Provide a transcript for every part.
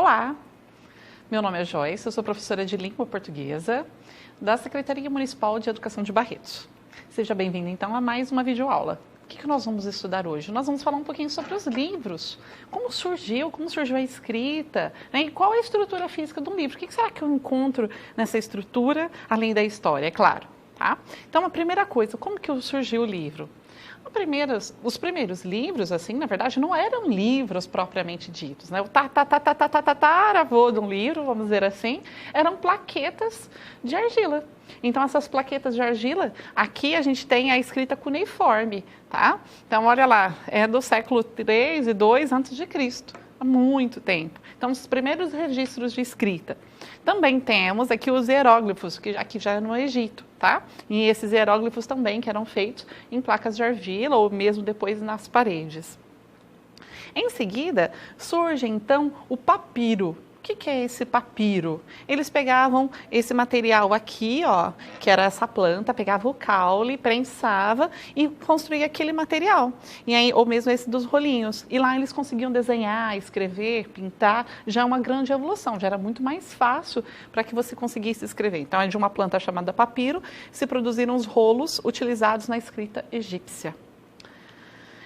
Olá, meu nome é Joyce, eu sou professora de língua portuguesa da Secretaria Municipal de Educação de Barretos. Seja bem-vindo então a mais uma videoaula. O que nós vamos estudar hoje? Nós vamos falar um pouquinho sobre os livros, como surgiu a escrita, né? E qual é a estrutura física de um livro. O que será que eu encontro nessa estrutura, além da história, é claro. Tá? Então, a primeira coisa, como que surgiu o livro? Os primeiros livros, assim, na verdade, não eram livros propriamente ditos, né? O tataravô de um livro, vamos dizer assim, eram plaquetas de argila. Então, essas plaquetas de argila, aqui a gente tem a escrita cuneiforme, tá? Então, olha lá, é do século 3 e 2 a.C., há muito tempo. Então, os primeiros registros de escrita. Também temos aqui os hieróglifos, que aqui já é no Egito, tá? E esses hieróglifos também que eram feitos em placas de argila ou mesmo depois nas paredes. Em seguida, surge então o papiro. O que é esse papiro? Eles pegavam esse material aqui, ó, que era essa planta, pegava o caule, prensava e construía aquele material. E aí, ou mesmo esse dos rolinhos. E lá eles conseguiam desenhar, escrever, pintar. Já é uma grande evolução, já era muito mais fácil para que você conseguisse escrever. Então, é de uma planta chamada papiro, se produziram os rolos utilizados na escrita egípcia.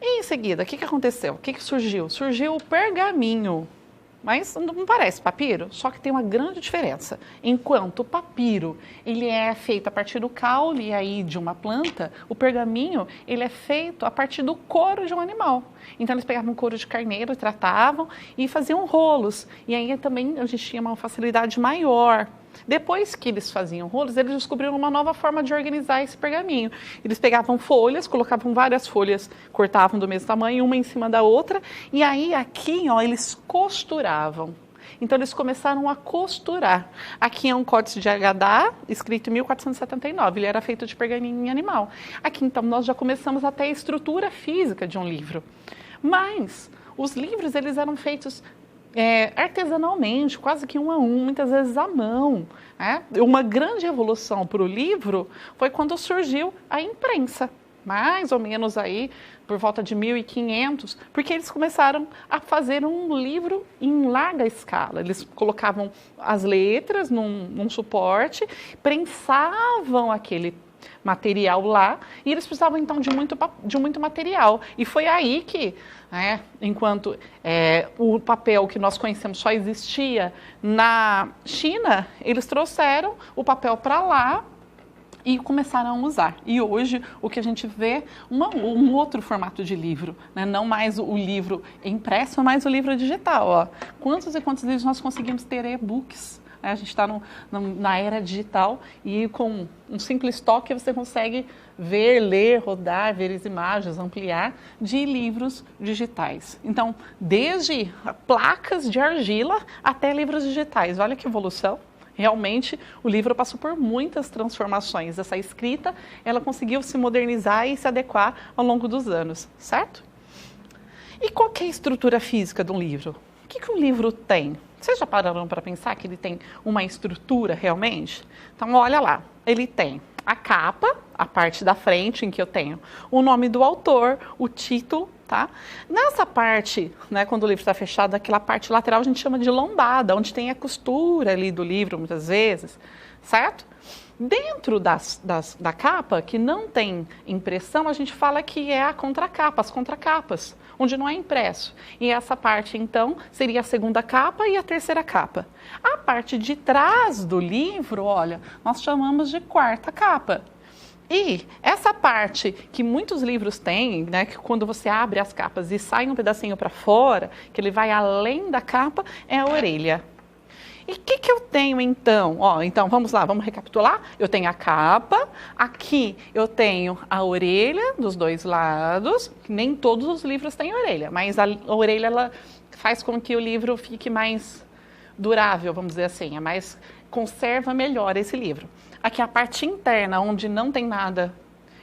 E em seguida, o que aconteceu? O que surgiu? Surgiu o pergaminho. Mas não parece papiro, só que tem uma grande diferença. Enquanto o papiro, ele é feito a partir do caule aí de uma planta, o pergaminho, ele é feito a partir do couro de um animal. Então, eles pegavam couro de carneiro, tratavam e faziam rolos. E aí também a gente tinha uma facilidade maior. Depois que eles faziam rolos, eles descobriram uma nova forma de organizar esse pergaminho. Eles pegavam folhas, colocavam várias folhas, cortavam do mesmo tamanho, uma em cima da outra, e aí aqui, ó, eles costuravam. Então, eles começaram a costurar. Aqui é um códice de Agadá, escrito em 1479, ele era feito de pergaminho animal. Aqui, então, nós já começamos a ter a estrutura física de um livro. Mas os livros, eles eram feitos artesanalmente, quase que um a um, muitas vezes à mão. Né? Uma grande evolução para o livro foi quando surgiu a imprensa, mais ou menos aí por volta de 1500, porque eles começaram a fazer um livro em larga escala. Eles colocavam as letras num suporte, prensavam aquele material lá, e eles precisavam então de muito material. E foi aí que, enquanto o papel que nós conhecemos só existia na China, eles trouxeram o papel para lá e começaram a usar. E hoje o que a gente vê um outro formato de livro, né? Não mais o livro impresso, mas o livro digital. Ó. Quantos e quantos livros nós conseguimos ter e-books? A gente está na era digital e com um simples toque você consegue ver, ler, rodar, ver as imagens, ampliar de livros digitais. Então, desde placas de argila até livros digitais. Olha que evolução. Realmente, o livro passou por muitas transformações. Essa escrita, ela conseguiu se modernizar e se adequar ao longo dos anos, certo? E qual que é a estrutura física de um livro? O que um livro tem? Vocês já pararam para pensar que ele tem uma estrutura realmente? Então, olha lá, ele tem a capa, a parte da frente em que eu tenho o nome do autor, o título, tá? Nessa parte, né, quando o livro está fechado, aquela parte lateral a gente chama de lombada, onde tem a costura ali do livro, muitas vezes, certo? Dentro da capa, que não tem impressão, a gente fala que é a contracapa, as contracapas, onde não é impresso. E essa parte, então, seria a segunda capa e a terceira capa. A parte de trás do livro, olha, nós chamamos de quarta capa. E essa parte que muitos livros têm, né, que quando você abre as capas e sai um pedacinho para fora, que ele vai além da capa, é a orelha. E o que eu tenho então? Então vamos lá, vamos recapitular. Eu tenho a capa, aqui eu tenho a orelha dos dois lados, nem todos os livros têm orelha, mas a orelha ela faz com que o livro fique mais durável, vamos dizer assim, conserva melhor esse livro. Aqui a parte interna, onde não tem nada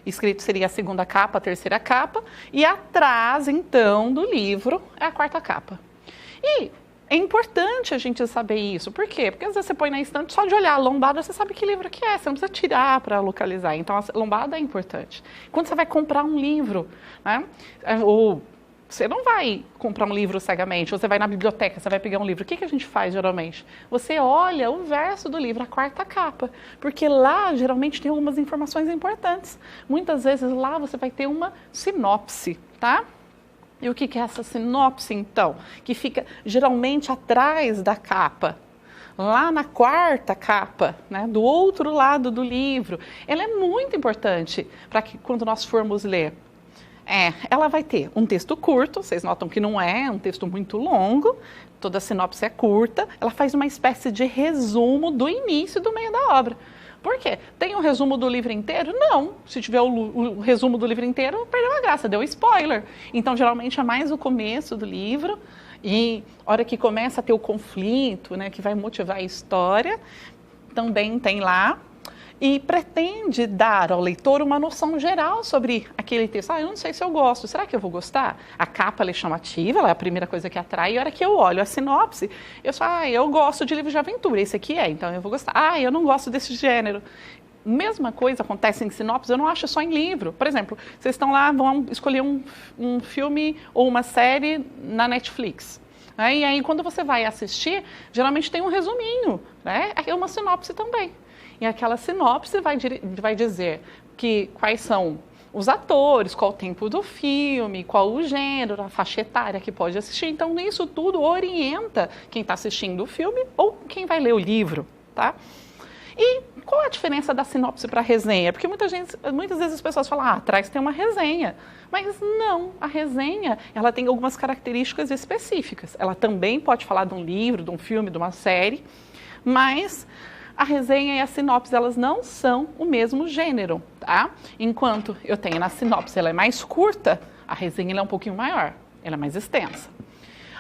escrito, seria a segunda capa, a terceira capa, e atrás então do livro é a quarta capa. E é importante a gente saber isso. Por quê? Porque às vezes você põe na estante, só de olhar a lombada, você sabe que livro que é. Você não precisa tirar para localizar. Então, a lombada é importante. Quando você vai comprar um livro, né? Ou Você não vai comprar um livro cegamente, você vai na biblioteca, você vai pegar um livro. O que que a gente faz geralmente? Você olha o verso do livro, a quarta capa, porque lá geralmente tem algumas informações importantes. Muitas vezes lá você vai ter uma sinopse, tá? E o que que é essa sinopse então? Que fica geralmente atrás da capa. Lá na quarta capa, né, do outro lado do livro. Ela é muito importante para que quando nós formos ler. Ela vai ter um texto curto, vocês notam que não é um texto muito longo, toda a sinopse é curta, ela faz uma espécie de resumo do início e do meio da obra. Por quê? Tem um resumo do livro inteiro? Não. Se tiver o resumo do livro inteiro, perdeu a graça, deu spoiler. Então, geralmente, é mais o começo do livro e a hora que começa a ter o conflito, né, que vai motivar a história, também tem lá. E pretende dar ao leitor uma noção geral sobre aquele texto. Eu não sei se eu gosto, será que eu vou gostar? A capa é chamativa, ela é a primeira coisa que atrai, e a hora que eu olho a sinopse, eu falo, eu gosto de livros de aventura, esse aqui então eu vou gostar. Eu não gosto desse gênero. Mesma coisa acontece em sinopse, eu não acho só em livro. Por exemplo, vocês estão lá, vão escolher um filme ou uma série na Netflix. E aí, quando você vai assistir, geralmente tem um resuminho, né? É uma sinopse também. E aquela sinopse vai dizer quais são os atores, qual o tempo do filme, qual o gênero, a faixa etária que pode assistir. Então, isso tudo orienta quem está assistindo o filme ou quem vai ler o livro, tá? E qual a diferença da sinopse para a resenha? Porque muitas vezes as pessoas falam, atrás tem uma resenha. Mas não, a resenha, ela tem algumas características específicas. Ela também pode falar de um livro, de um filme, de uma série, mas a resenha e a sinopse, elas não são o mesmo gênero, tá? Enquanto eu tenho na sinopse, ela é mais curta, a resenha é um pouquinho maior, ela é mais extensa.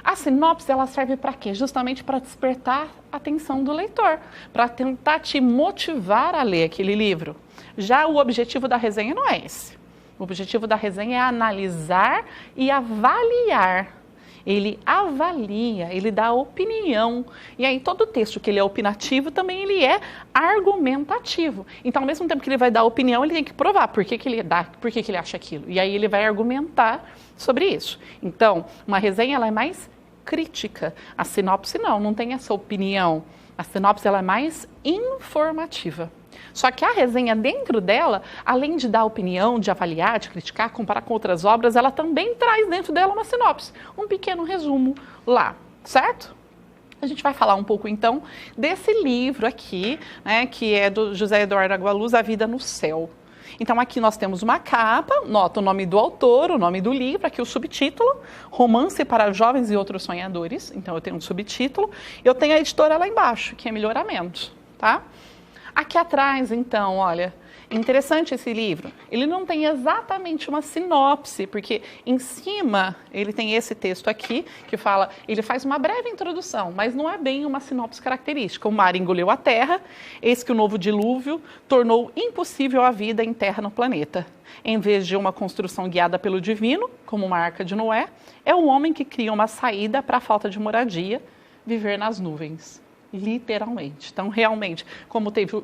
A sinopse, ela serve para quê? Justamente para despertar a atenção do leitor, para tentar te motivar a ler aquele livro. Já o objetivo da resenha não é esse. O objetivo da resenha é analisar e avaliar. Ele avalia, ele dá opinião. E aí todo texto que ele é opinativo, também ele é argumentativo. Então, ao mesmo tempo que ele vai dar opinião, ele tem que provar por que ele dá, por que ele acha aquilo. E aí ele vai argumentar sobre isso. Então, uma resenha ela é mais crítica. A sinopse não tem essa opinião. A sinopse ela é mais informativa. Só que a resenha dentro dela, além de dar opinião, de avaliar, de criticar, comparar com outras obras, ela também traz dentro dela uma sinopse, um pequeno resumo lá, certo? A gente vai falar um pouco então desse livro aqui, né, que é do José Eduardo Agualuz, A Vida no Céu. Então aqui nós temos uma capa, nota o nome do autor, o nome do livro, aqui o subtítulo, Romance para Jovens e Outros Sonhadores. Então eu tenho um subtítulo, eu tenho a editora lá embaixo, que é Melhoramento, tá? Aqui atrás, então, olha, interessante esse livro. Ele não tem exatamente uma sinopse, porque em cima ele tem esse texto aqui, que fala, ele faz uma breve introdução, mas não é bem uma sinopse característica. O mar engoliu a terra, eis que o novo dilúvio tornou impossível a vida em terra no planeta. Em vez de uma construção guiada pelo divino, como uma arca de Noé, é o homem que cria uma saída para a falta de moradia, viver nas nuvens. Literalmente. Então, realmente, como teve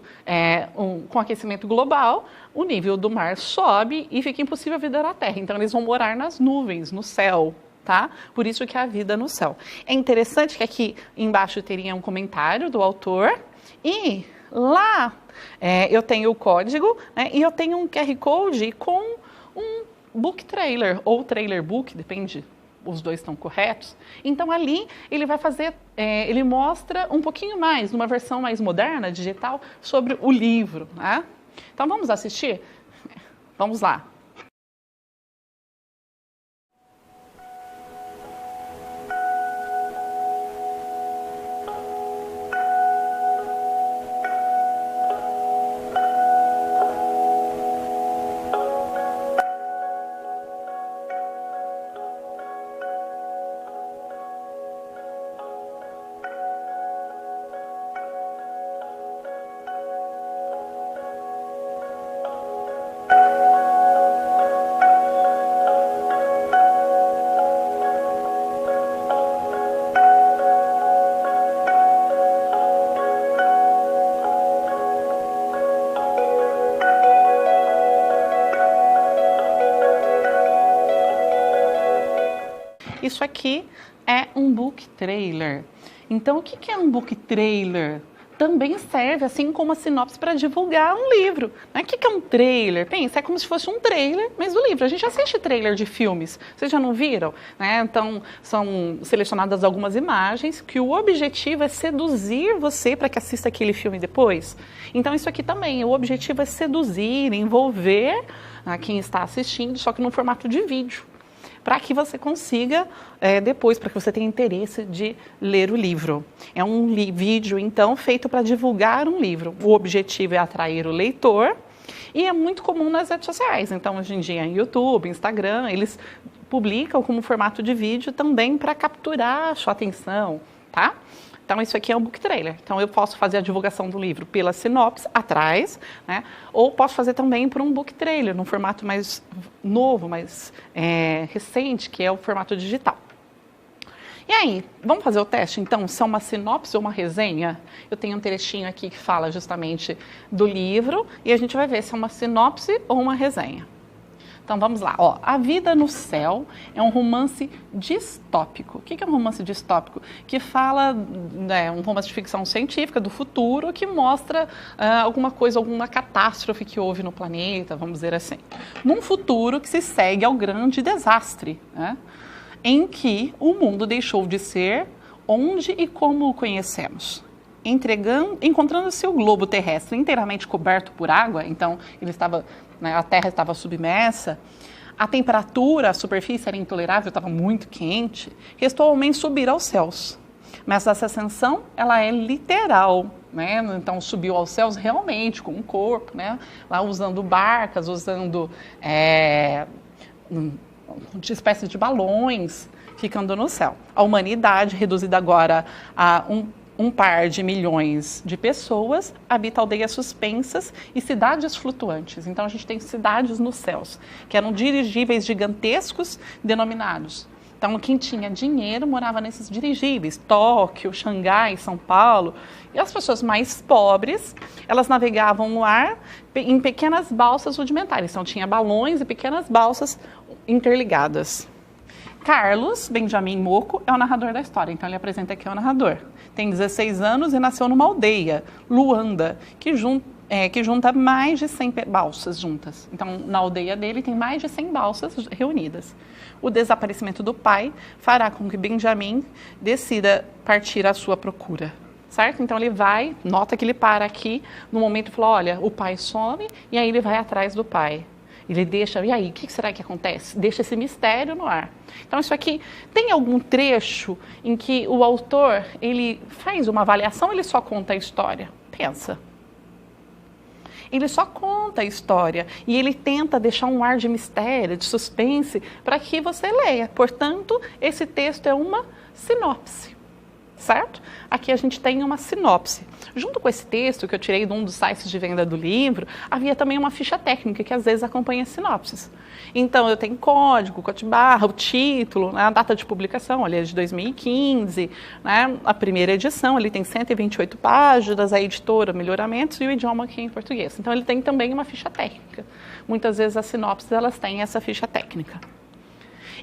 com aquecimento global, o nível do mar sobe e fica impossível a vida na Terra. Então, eles vão morar nas nuvens, no céu, tá? Por isso que é a vida no céu. É interessante que aqui embaixo teria um comentário do autor e lá eu tenho o código, né, e eu tenho um QR Code com um book trailer ou trailer book, depende. Os dois estão corretos. Então, ali, ele vai fazer, ele mostra um pouquinho mais, numa versão mais moderna, digital, sobre o livro, né? Então, vamos assistir? Vamos lá. Isso aqui é um book trailer. Então, o que é um book trailer? Também serve, assim como a sinopse, para divulgar um livro. O que é um trailer? Pensa, é como se fosse um trailer, mas do livro. A gente assiste trailer de filmes, vocês já não viram? Então, são selecionadas algumas imagens que o objetivo é seduzir você para que assista aquele filme depois. Então, isso aqui também, o objetivo é seduzir, envolver quem está assistindo, só que no formato de vídeo, para que você consiga, depois, para que você tenha interesse de ler o livro. É um vídeo, então, feito para divulgar um livro. O objetivo é atrair o leitor e é muito comum nas redes sociais. Então, hoje em dia, em YouTube, Instagram, eles publicam como formato de vídeo também para capturar a sua atenção, tá? Então, isso aqui é um book trailer. Então, eu posso fazer a divulgação do livro pela sinopse, atrás, ou posso fazer também por um book trailer, num formato mais novo, mais recente, que é o formato digital. E aí, vamos fazer o teste, então? Se é uma sinopse ou uma resenha? Eu tenho um trechinho aqui que fala justamente do livro, e a gente vai ver se é uma sinopse ou uma resenha. Então, vamos lá. A Vida no Céu é um romance distópico. O que é um romance distópico? Que fala, um romance de ficção científica do futuro, que mostra alguma coisa, alguma catástrofe que houve no planeta, vamos dizer assim. Num futuro que se segue ao grande desastre, em que o mundo deixou de ser onde e como o conhecemos. Encontrando-se o globo terrestre inteiramente coberto por água, então a Terra estava submersa, a temperatura, a superfície era intolerável, estava muito quente, restou ao homem subir aos céus. Mas essa ascensão, ela é literal, Então subiu aos céus realmente, com um corpo, Lá usando barcas, usando de espécies de balões, ficando no céu. A humanidade, reduzida agora a um par de milhões de pessoas, habita aldeias suspensas e cidades flutuantes. Então, a gente tem cidades nos céus, que eram dirigíveis gigantescos denominados. Então, quem tinha dinheiro morava nesses dirigíveis, Tóquio, Xangai, São Paulo. E as pessoas mais pobres, elas navegavam no ar em pequenas balsas rudimentares. Então, tinha balões e pequenas balsas interligadas. Carlos Benjamin Moco é o narrador da história, então ele apresenta aqui o narrador. Tem 16 anos e nasceu numa aldeia, Luanda, que junta mais de 100 balsas juntas. Então, na aldeia dele tem mais de 100 balsas reunidas. O desaparecimento do pai fará com que Benjamin decida partir à sua procura, certo? Então, ele vai, nota que ele para aqui, no momento e fala, olha, o pai some, e aí ele vai atrás do pai. Ele deixa, e aí, o que será que acontece? Deixa esse mistério no ar. Então, isso aqui, tem algum trecho em que o autor, ele faz uma avaliação ou ele só conta a história? Pensa. Ele só conta a história e ele tenta deixar um ar de mistério, de suspense, para que você leia. Portanto, esse texto é uma sinopse, certo? Aqui a gente tem uma sinopse. Junto com esse texto que eu tirei de um dos sites de venda do livro, havia também uma ficha técnica que às vezes acompanha as sinopses. Então, eu tenho código, código-barra, o título, a data de publicação, ali é de 2015, a primeira edição, ele tem 128 páginas, a editora, melhoramentos e o idioma aqui em português. Então, ele tem também uma ficha técnica. Muitas vezes as sinopses, elas têm essa ficha técnica.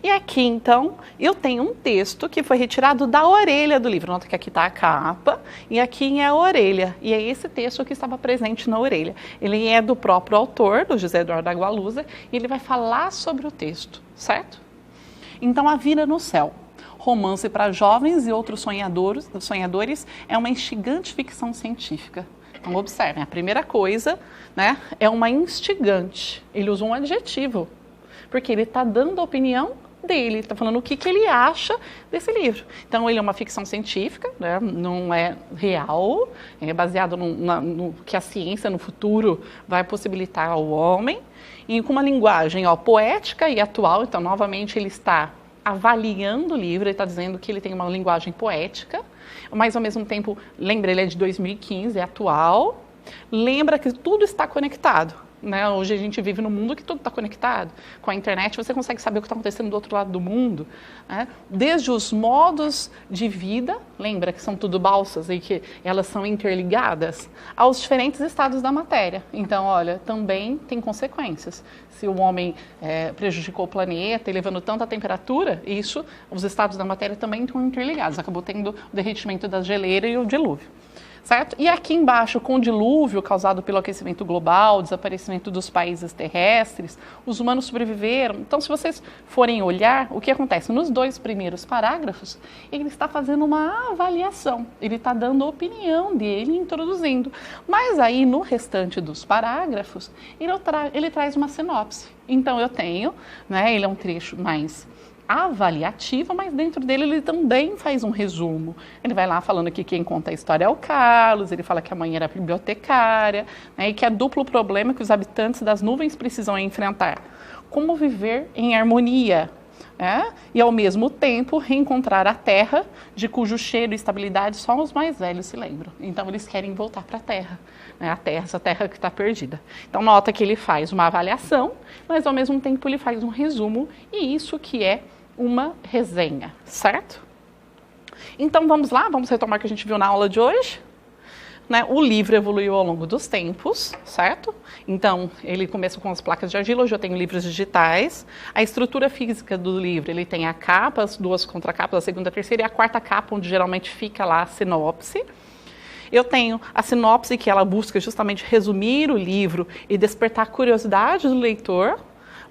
E aqui, então, eu tenho um texto que foi retirado da orelha do livro. Nota que aqui está a capa e aqui é a orelha. E é esse texto que estava presente na orelha. Ele é do próprio autor, do José Eduardo Agualusa, e ele vai falar sobre o texto, certo? Então, A Vida no Céu. Romance para jovens e outros sonhadores é uma instigante ficção científica. Então, observem, a primeira coisa, é uma instigante. Ele usa um adjetivo, porque ele está dando a opinião dele, está falando o que ele acha desse livro. Então, ele é uma ficção científica, não é real, é baseado no que a ciência no futuro vai possibilitar ao homem, e com uma linguagem poética e atual. Então, novamente, ele está avaliando o livro, ele está dizendo que ele tem uma linguagem poética, mas, ao mesmo tempo, lembra, ele é de 2015, é atual, lembra que tudo está conectado. né? Hoje a gente vive num mundo que tudo está conectado. Com a internet você consegue saber o que está acontecendo do outro lado do mundo, né? Desde os modos de vida, lembra que são tudo balsas e que elas são interligadas, aos diferentes estados da matéria. Então, olha, também tem consequências. Se o homem prejudicou o planeta, elevando tanto a temperatura, os estados da matéria também estão interligados. Acabou tendo o derretimento da geleira e o dilúvio. Certo? E aqui embaixo, com o dilúvio causado pelo aquecimento global, desaparecimento dos países terrestres, os humanos sobreviveram. Então, se vocês forem olhar, o que acontece? Nos 2 primeiros parágrafos, ele está fazendo uma avaliação, ele está dando a opinião dele, introduzindo. Mas aí, no restante dos parágrafos, ele traz uma sinopse. Então, eu tenho, né, ele é um trecho mais avaliativa, mas dentro dele ele também faz um resumo. Ele vai lá falando que quem conta a história é o Carlos, ele fala que a mãe era bibliotecária, né, e que é duplo problema que os habitantes das nuvens precisam enfrentar. Como viver em harmonia, né, e ao mesmo tempo reencontrar a terra, de cujo cheiro e estabilidade só os mais velhos se lembram. Então eles querem voltar para a terra, né, essa terra que está perdida. Então nota que ele faz uma avaliação, mas ao mesmo tempo ele faz um resumo, e isso que é uma resenha, certo? Então vamos lá, vamos retomar o que a gente viu na aula de hoje. Né? O livro evoluiu ao longo dos tempos, certo? Então ele começa com as placas de argila, hoje eu tenho livros digitais. A estrutura física do livro, ele tem a capa, as 2 contracapas, a segunda, a terceira e a 4ª capa, onde geralmente fica lá a sinopse. Eu tenho a sinopse, que ela busca justamente resumir o livro e despertar a curiosidade do leitor.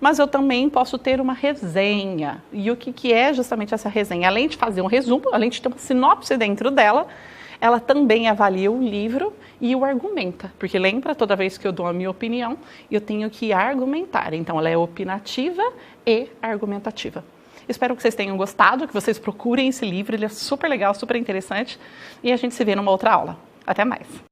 Mas eu também posso ter uma resenha. E o que é justamente essa resenha? Além de fazer um resumo, além de ter uma sinopse dentro dela, ela também avalia o livro e o argumenta. Porque lembra, toda vez que eu dou a minha opinião, eu tenho que argumentar. Então, ela é opinativa e argumentativa. Espero que vocês tenham gostado, que vocês procurem esse livro. Ele é super legal, super interessante. E a gente se vê numa outra aula. Até mais!